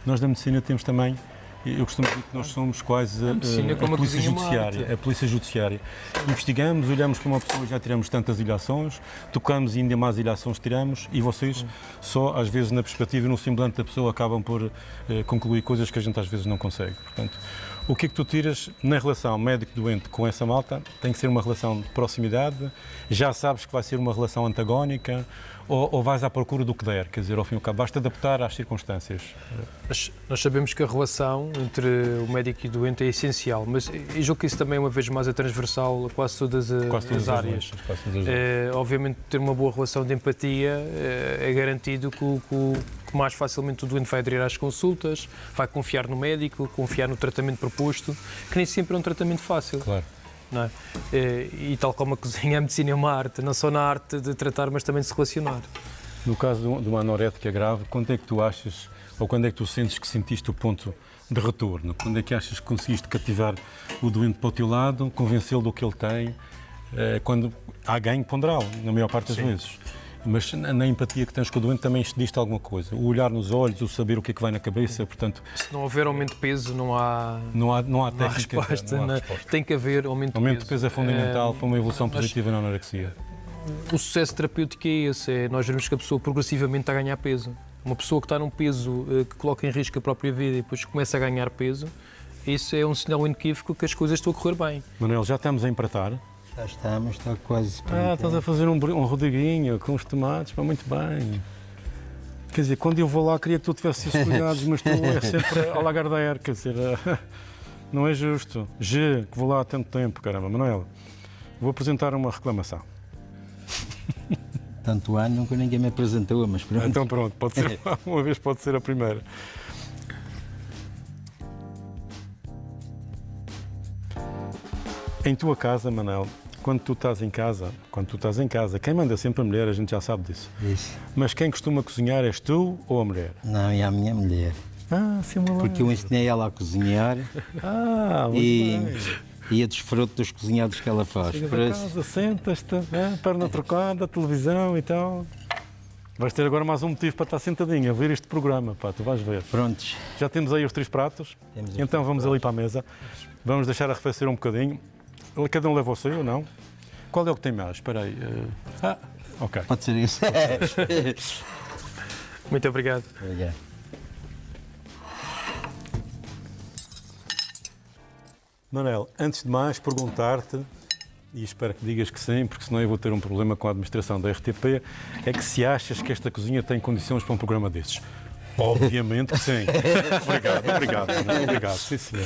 Nós na medicina temos também Eu costumo dizer que nós somos quase medicina como a polícia a cozinha judiciária. mata. A polícia judiciária. Investigamos, olhamos para uma pessoa, já tiramos tantas ilhações, tocamos e ainda mais ilhações tiramos, e vocês só, às vezes, na perspectiva e no semblante da pessoa, acabam por concluir coisas que a gente às vezes não consegue. Portanto, o que é que tu tiras na relação médico-doente com essa malta? Tem que ser uma relação de proximidade? Já sabes que vai ser uma relação antagónica? Ou vais à procura do que der? Quer dizer, ao fim e ao cabo, basta adaptar às circunstâncias. Nós sabemos que a relação entre o médico e o doente é essencial, mas eu julgo que isso também, uma vez mais, é transversal a quase todas as áreas. Obviamente, ter uma boa relação de empatia é garantido que mais facilmente o doente vai aderir às consultas, vai confiar no médico, confiar no tratamento proposto, que nem sempre é um tratamento fácil. Claro. Não é? E tal como a cozinha, a medicina é uma arte, não só na arte de tratar, mas também de se relacionar. No caso de uma anorética grave, quando é que tu achas, ou quando é que tu sentes que sentiste o ponto de retorno? Quando é que achas que conseguiste cativar o doente para o teu lado, convencê-lo do que ele tem? Quando há ganho ponderal, na maior parte das vezes. Mas na empatia que tens com o doente também diz-te alguma coisa. O olhar nos olhos, o saber o que é que vai na cabeça, portanto... Se não houver aumento de peso, não há técnica, resposta. não há resposta. Tem que haver aumento de peso. Aumento de peso é fundamental para uma evolução positiva na anorexia. O sucesso terapêutico é esse, nós vemos que a pessoa progressivamente está a ganhar peso. Uma pessoa que está num peso que coloca em risco a própria vida e depois começa a ganhar peso, isso é um sinal inequívoco que as coisas estão a correr bem. Manuel, já estamos a empratar? Já estamos, está quase pronto. Estás a fazer um rodriguinho com os tomates, mas muito bem. Quer dizer, quando eu vou lá queria que tu tivesses esses cuidados, mas tu é sempre a lagardear, quer dizer, não é justo. Que vou lá há tanto tempo, caramba. Manuel, vou apresentar uma reclamação. Tanto ano nunca ninguém me apresentou, mas pronto. Então pronto, pode ser, uma vez pode ser a primeira. Em tua casa, Manel, quando tu estás em casa, quem manda sempre a mulher, a gente já sabe disso. Isso. Mas quem costuma cozinhar és tu ou a mulher? Não, é a minha mulher. Sim, porque eu ensinei ela a cozinhar e a desfruto dos cozinhados que ela faz. Chegas a casa, sentas-te, perna trocada, televisão e tal. Vais ter agora mais um motivo para estar sentadinho a ver este programa, pá, tu vais ver. Prontos. Já temos aí os 3 pratos, então vamos ali para a mesa. Vamos deixar arrefecer um bocadinho. Cada um leva o seu ou não? Qual é o que tem mais? Espera aí. Ok. Pode ser isso. Muito obrigado. Obrigado. Manel, antes de mais perguntar-te, e espero que digas que sim, porque senão eu vou ter um problema com a administração da RTP, é que se achas que esta cozinha tem condições para um programa desses. Obviamente que sim. Obrigado, Manel. Obrigado, sim senhor.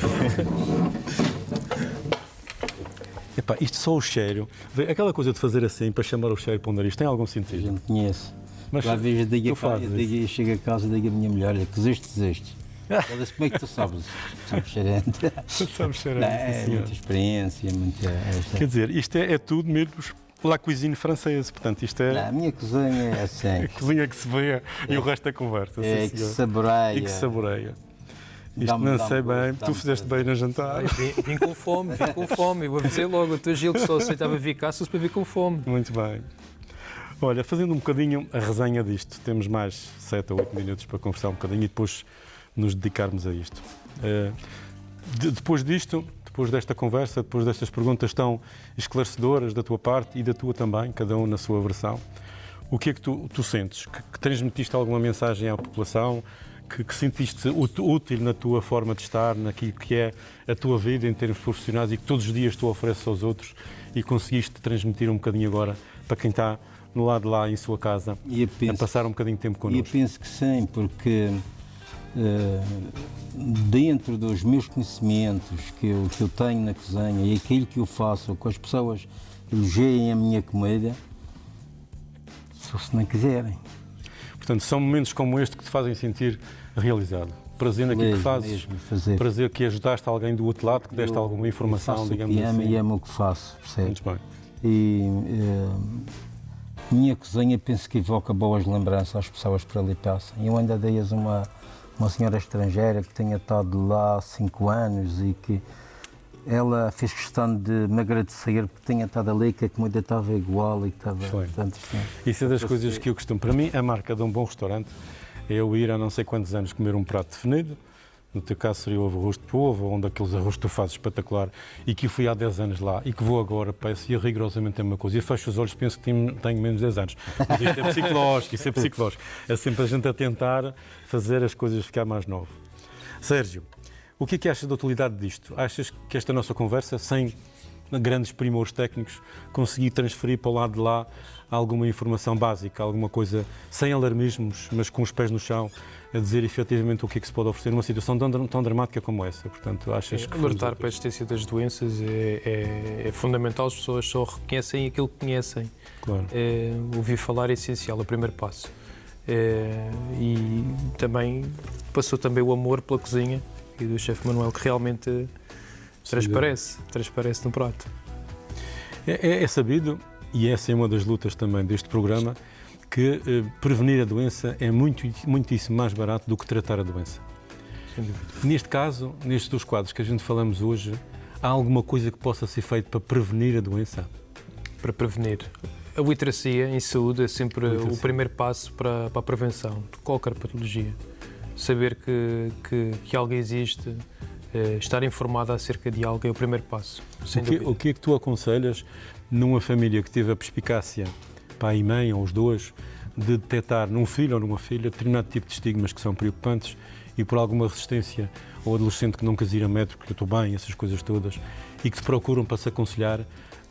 Epá, isto só o cheiro, aquela coisa de fazer assim para chamar o cheiro para o nariz, tem algum A sentido? gente conhece. Mas Às vezes tu chego a casa e digo a minha mulher, olha, cozeste. Ela disse, como é que tu sabes? Sabes cheirante. Sabes cheirar, É muita experiência, muita... Quer dizer, isto é tudo menos la cuisine francesa, portanto isto é Não, a minha cozinha é assim. a cozinha que se vê e o resto é conversa. É sim, que senhor. saboreia. E que saboreia. Isto Dá-me não sei bem, gosto, tu fizeste bem no jantar. Vim com fome. Eu vou dizer logo, eu estou a Gil que só aceitava vir cá, só para vir com fome. Muito bem. Olha, fazendo um bocadinho a resenha disto, temos mais 7 ou 8 minutos para conversar um bocadinho e depois nos dedicarmos a isto. Depois disto, depois desta conversa, depois destas perguntas tão esclarecedoras da tua parte e da tua também, cada um na sua versão, o que é que tu sentes? Que transmitiste alguma mensagem à população? Que sentiste útil na tua forma de estar, naquilo que é a tua vida em termos profissionais e que todos os dias tu ofereces aos outros e conseguiste transmitir um bocadinho agora para quem está no lado de lá em sua casa a passar um bocadinho de tempo connosco? Eu penso que sim, porque dentro dos meus conhecimentos que eu tenho na cozinha e aquilo que eu faço, com as pessoas elogiem a minha comida, só se não quiserem. Portanto, são momentos como este que te fazem sentir realizado. Prazer naquilo que fazes, prazer que ajudaste alguém do outro lado, que deste alguma informação, digamos assim. E amo o que faço, percebe? Muito bem. E minha cozinha penso que evoca boas lembranças às pessoas que por ali passam. Eu ainda dei-as uma senhora estrangeira que tinha estado lá há 5 anos e que ela fez questão de me agradecer porque tinha estado ali, que a comida estava igual e que estava... Portanto, isso é das coisas que eu costumo. Para mim, a marca de um bom restaurante é eu ir há não sei quantos anos comer um prato definido, no teu caso seria o arroz de polvo, ou um daqueles arroz que tu fazes espetacular, e que eu fui há 10 anos lá, e que vou agora, parecia rigorosamente a mesma coisa. E fecho os olhos e penso que tenho menos de 10 anos. Mas isto é psicológico, isso é psicológico. É sempre a gente a tentar fazer as coisas ficar mais novo. Sérgio, o que é que achas da utilidade disto? Achas que esta nossa conversa, sem grandes primores técnicos, conseguir transferir para o lado de lá alguma informação básica, alguma coisa sem alarmismos, mas com os pés no chão, a dizer efetivamente o que é que se pode oferecer numa situação tão dramática como essa? Portanto, achas que... Alertar para a existência das doenças é fundamental, as pessoas só reconhecem aquilo que conhecem. Claro. Ouvir falar é essencial, é o primeiro passo. E também passou também o amor pela cozinha e do chefe Manuel, que realmente transparece no prato. É sabido, e essa é uma das lutas também deste programa, que prevenir a doença é muitíssimo mais barato do que tratar a doença. Sem dúvida. Neste caso, nestes dois quadros que a gente falamos hoje, há alguma coisa que possa ser feita para prevenir a doença? Para prevenir. A literacia em saúde é sempre o primeiro passo para a prevenção de qualquer patologia. Saber que algo existe, estar informado acerca de algo é o primeiro passo. O que é que tu aconselhas numa família que teve a perspicácia, pai e mãe, ou os dois, de detectar num filho ou numa filha determinado tipo de estigmas que são preocupantes e por alguma resistência, ou adolescente que não quer ir a médico porque eu estou bem, essas coisas todas, e que te procuram para se aconselhar,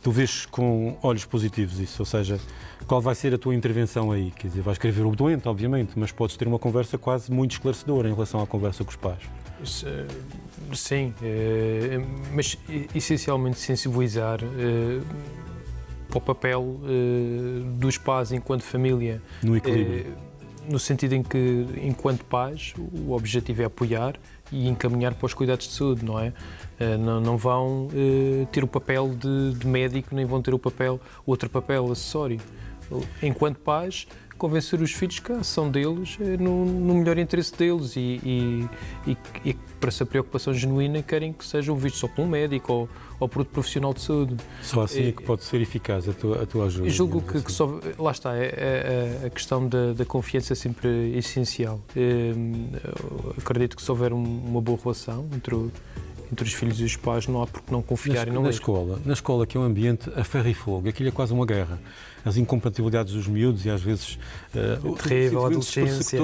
tu vês com olhos positivos isso? Ou seja, qual vai ser a tua intervenção aí? Quer dizer, vais querer ver o doente, obviamente, mas podes ter uma conversa quase muito esclarecedora em relação à conversa com os pais. Sim, mas essencialmente sensibilizar para o papel dos pais enquanto família. No equilíbrio. No sentido em que, enquanto pais, o objetivo é apoiar e encaminhar para os cuidados de saúde, não é? Não vão ter o papel de médico, nem vão ter outro papel acessório. Enquanto pais, convencer os filhos que a ação deles é no melhor interesse deles e para essa preocupação genuína querem que sejam vistos só por um médico ou por outro profissional de saúde. Só assim é que pode ser eficaz a tua ajuda. Julgo que só, lá está, a questão da confiança é sempre essencial. Acredito que se houver uma boa relação entre os filhos e os pais, não há por que não confiar na escola, que é um ambiente a ferro e fogo, aquilo é quase uma guerra. As incompatibilidades dos miúdos e às vezes terrível, a adolescência.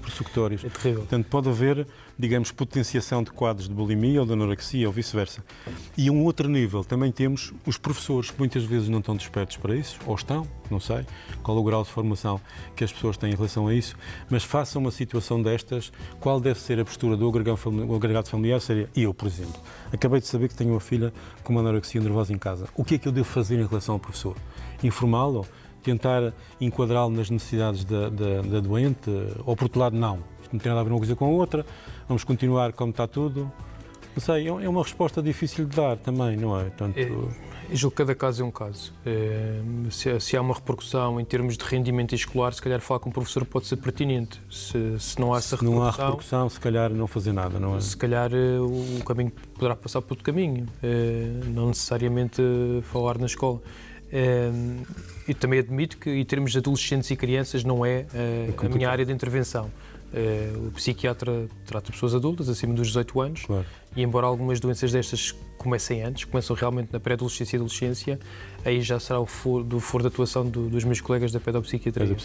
Persecutórios. É terrível. Portanto, pode haver, digamos, potenciação de quadros de bulimia ou de anorexia ou vice-versa. E a um outro nível, também temos os professores, que muitas vezes não estão despertos para isso, ou estão, não sei, qual é o grau de formação que as pessoas têm em relação a isso, mas faça uma situação destas, qual deve ser a postura do agregado familiar? Seria eu, por exemplo. Acabei de saber que tenho uma filha com uma anorexia nervosa em casa. O que é que eu devo fazer em relação ao professor? Informá-lo? Tentar enquadrá-lo nas necessidades da doente? Ou, por outro lado, não? Isto não tem nada a ver uma coisa com a outra, vamos continuar como está tudo? Não sei, é uma resposta difícil de dar também, não é? Portanto... Julgo que cada caso é um caso. Se há uma repercussão em termos de rendimento escolar, se calhar falar com o professor pode ser pertinente. Se não há essa repercussão... não há repercussão, se calhar não fazer nada, não é? Se calhar o caminho poderá passar por outro caminho, não necessariamente falar na escola. E também admito que, em termos de adolescentes e crianças, não é a minha área de intervenção. O psiquiatra trata pessoas adultas, acima dos 18 anos, claro. E embora algumas doenças destas comecem antes, começam realmente na pré-adolescência e adolescência, aí já será o foro de atuação dos meus colegas da pedopsiquiatria.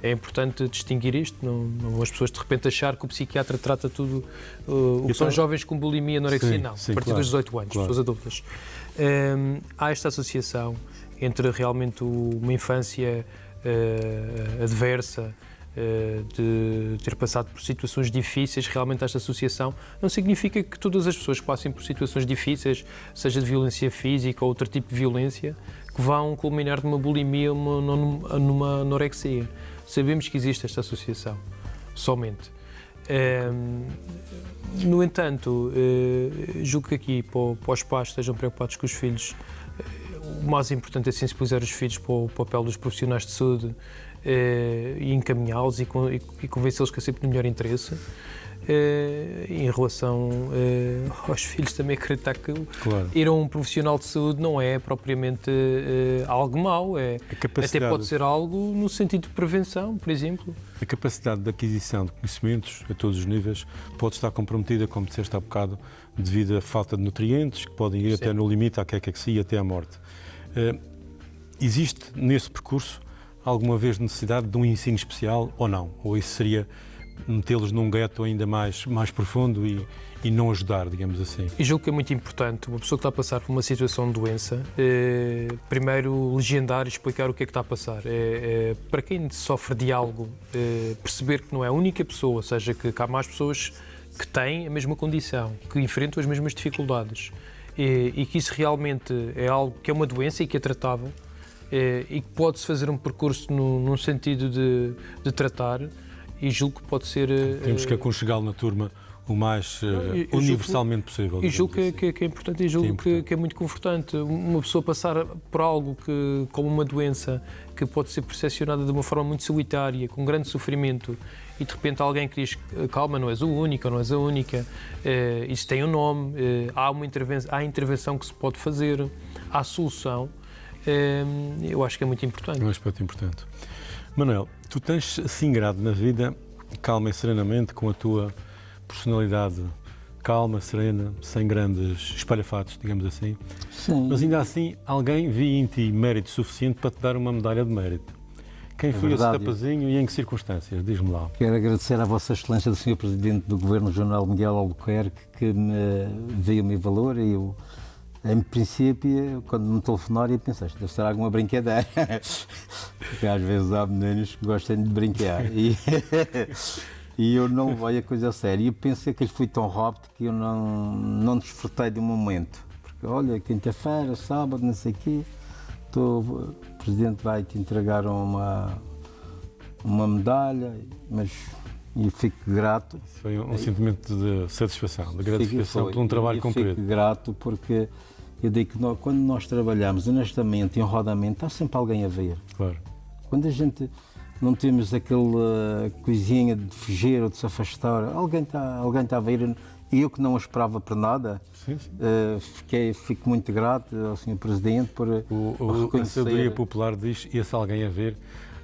É importante distinguir isto, não as pessoas de repente achar que o psiquiatra trata tudo, o que são jovens com bulimia e anorexia, não, a partir dos 18 anos, pessoas adultas. Há esta associação entre realmente uma infância adversa, de ter passado por situações difíceis. Realmente esta associação não significa que todas as pessoas que passem por situações difíceis, seja de violência física ou outro tipo de violência, que vão culminar numa bulimia ou numa anorexia. Sabemos que existe esta associação, somente. No entanto, julgo que aqui, para os pais que estejam preocupados com os filhos, o mais importante é sensibilizar os filhos para o papel dos profissionais de saúde e encaminhá-los e convencê-los que é sempre no melhor interesse. Em relação aos filhos, também acreditar que ir a um profissional de saúde não é propriamente algo mau, até pode ser algo no sentido de prevenção, por exemplo. A capacidade de aquisição de conhecimentos a todos os níveis pode estar comprometida, como disseste há bocado, devido à falta de nutrientes, que podem ir até no limite à quequexia e até à morte. Existe nesse percurso alguma vez necessidade de um ensino especial ou não? Ou isso seria metê-los num gueto ainda mais profundo e não ajudar, digamos assim? E julgo que é muito importante uma pessoa que está a passar por uma situação de doença, primeiro legendar e explicar o que é que está a passar. Para quem sofre de algo, perceber que não é a única pessoa, ou seja, que há mais pessoas que têm a mesma condição, que enfrentam as mesmas dificuldades e que isso realmente é algo que é uma doença e que é tratável e que pode-se fazer um percurso num sentido de tratar. E julgo que pode ser... Temos que aconchegá-lo na turma o mais universalmente possível. E julgo que é importante e julgo que é muito confortante. Uma pessoa passar por algo como uma doença que pode ser percepcionada de uma forma muito solitária, com grande sofrimento, e de repente alguém que diz calma, não és o único, não és a única, isso tem um nome, há intervenção que se pode fazer, há solução. Eu acho que é muito importante. É um aspecto importante. Manuel, tu tens se ingrado na vida calma e serenamente, com a tua personalidade calma, serena, sem grandes espalhafatos, digamos assim. Sim. Mas ainda assim, alguém via em ti mérito suficiente para te dar uma medalha de mérito. Quem foi esse rapazinho e em que circunstâncias? Diz-me lá. Quero agradecer à Vossa Excelência do Sr. Presidente do Governo Regional, Miguel Albuquerque, que me veio-me valor e eu, em princípio, quando me telefonar, eu pensei, deve ser alguma brincadeira. Porque às vezes há meninos que gostam de brincar. E eu não levei a coisa a sério. E eu pensei que ele foi tão rápido que eu não desfrutei de um momento. Porque, olha, quinta-feira, sábado, não sei o quê, o Presidente vai-te entregar uma medalha, mas eu fico grato. Foi um sentimento de satisfação, de gratificação por um trabalho cumprido. Eu fico grato porque eu digo que quando nós trabalhamos honestamente e honradamente, está sempre alguém a ver. Claro. Quando a gente não temos aquela coisinha de fugir ou de se afastar, alguém está a ver. E eu que não o esperava para nada, sim. Fico muito grato ao Sr. Presidente por reconhecer. A sabedoria popular diz, esse alguém a ver,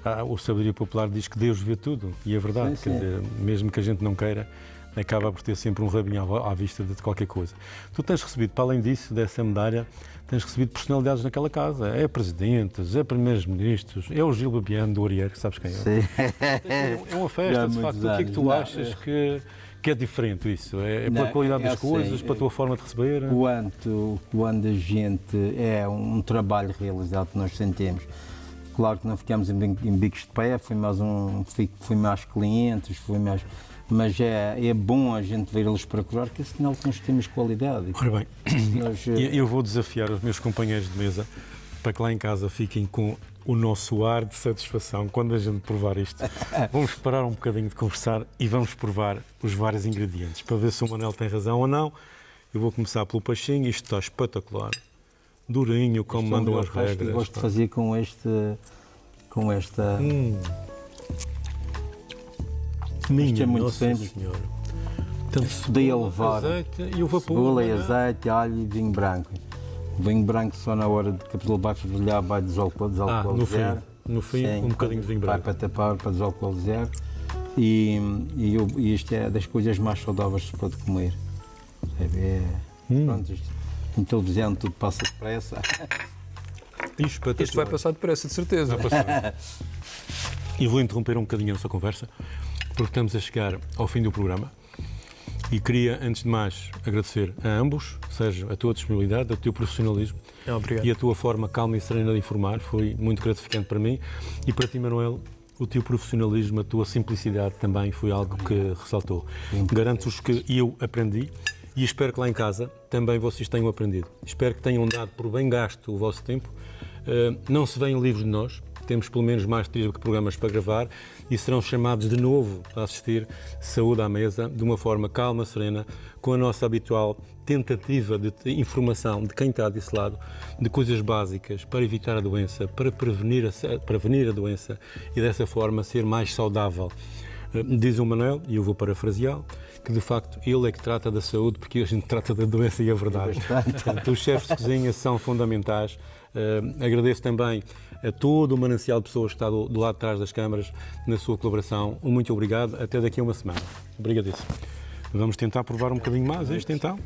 a sabedoria popular diz que Deus vê tudo, e é verdade, sim, quer dizer, mesmo que a gente não queira, acaba por ter sempre um rabinho à vista de qualquer coisa. Tu tens recebido, para além disso, dessa medalha, tens recebido personalidades naquela casa, é presidentes, é primeiros-ministros, é o Gil Bebiano do Orier, que sabes quem é. Sim. É uma festa, de facto. O que é que tu achas que é diferente isso? É pela qualidade das coisas, pela tua forma de receber? Quando a gente é um trabalho realizado que nós sentimos, claro que não ficamos em bicos de pé, foi mais clientes, mas é bom a gente ver-los procurar, que é sinal que nós temos qualidade. Ora bem, eu vou desafiar os meus companheiros de mesa para que lá em casa fiquem com o nosso ar de satisfação quando a gente provar isto. Vamos parar um bocadinho de conversar e vamos provar os vários ingredientes para ver se o Manuel tem razão ou não. Eu vou começar pelo peixinho, isto está espetacular. Durinho, como mandam as regras. Eu gosto de fazer com esta... Isto é muito simples. Podia levar e o vapor, cebola e azeite, alho e vinho branco. O vinho branco só na hora de que a pessoa vai fervilhar, vai desalcoolizar. No fim, sim, um bocadinho de vinho branco. Vai para tapar, para desalcoolizar. E isto é das coisas mais saudáveis que se pode comer. Pronto, em televisão tudo passa depressa. Isto vai passar depressa, de certeza. Vai passar. E vou interromper um bocadinho a nossa conversa, porque estamos a chegar ao fim do programa. E queria, antes de mais, agradecer a ambos, Sérgio, a tua disponibilidade, o teu profissionalismo e a tua forma calma e serena de informar. Foi muito gratificante para mim. E para ti, Manuel, o teu profissionalismo, a tua simplicidade também foi algo que ressaltou. Garanto-vos que eu aprendi e espero que lá em casa também vocês tenham aprendido. Espero que tenham dado por bem gasto o vosso tempo. Não se veem livres de nós. temos pelo menos mais 3 programas para gravar e serão chamados de novo a assistir Saúde à Mesa, de uma forma calma, serena, com a nossa habitual tentativa de informação de quem está desse lado, de coisas básicas para evitar a doença, para prevenir a doença e dessa forma ser mais saudável. Diz o Manuel, e eu vou parafraseá-lo, que de facto ele é que trata da saúde, porque a gente trata da doença e é verdade. Portanto, os chefes de cozinha são fundamentais. Agradeço também a todo o manancial de pessoas que está do lado de trás das câmaras na sua colaboração. Muito obrigado. Até daqui a uma semana. Obrigadíssimo. Vamos tentar provar um bocadinho mais este então.